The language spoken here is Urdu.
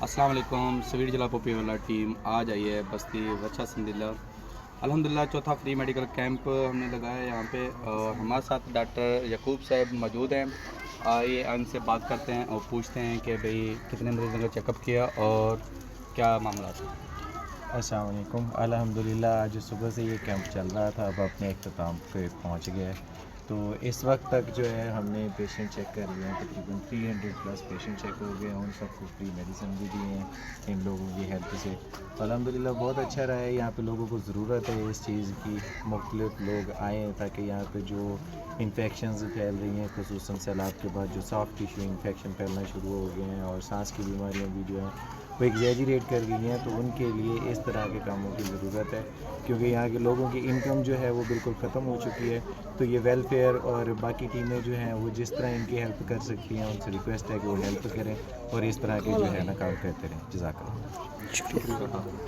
السلام علیکم. سویٹ ضلع پوپی والا ٹیم آج آئی ہے بستی وچھا سندھیلا. الحمدللہ چوتھا فری میڈیکل کیمپ ہم نے لگایا ہے یہاں پہ. ہمارے ساتھ ڈاکٹر یعقوب صاحب موجود ہیں. آئیے ان سے بات کرتے ہیں اور پوچھتے ہیں کہ بھئی کتنے مریضوں کا چیک اپ کیا اور کیا معاملات ہیں. السلام علیکم. الحمدللہ آج صبح سے یہ کیمپ چل رہا تھا، اب اپنے اختتام پہ پہنچ گیا ہے. تو اس وقت تک جو ہے ہم نے پیشنٹ چیک کر لیے ہیں، تقریباً 300+ پیشنٹ چیک ہو گئے ہیں. ان سب کو فری میڈیسن بھی دی ہیں ان لوگوں کی ہیلپ سے. الحمدللہ بہت اچھا رہا ہے. یہاں پہ لوگوں کو ضرورت ہے اس چیز کی، مختلف لوگ آئے ہیں تاکہ یہاں پہ جو انفیکشنز پھیل رہی ہیں، خصوصاً سیلاب کے بعد جو سافٹ ٹیشو انفیکشن پھیلنا شروع ہو گئے ہیں اور سانس کی بیماریاں بھی جو ہیں وہ ایگزیجریٹ کر گئی ہیں، تو ان کے لیے اس طرح کے کاموں کی ضرورت ہے کیونکہ یہاں کے لوگوں کی انکم جو ہے وہ بالکل ختم ہو چکی ہے. تو یہ ویلفیئر اور باقی ٹیمیں جو ہیں وہ جس طرح ان کی ہیلپ کر سکتی ہیں ان سے ریکویسٹ ہے کہ وہ ہیلپ کریں اور اس طرح کے جو ہے نا کام کرتے رہیں. جزاک اللہ. شکریہ.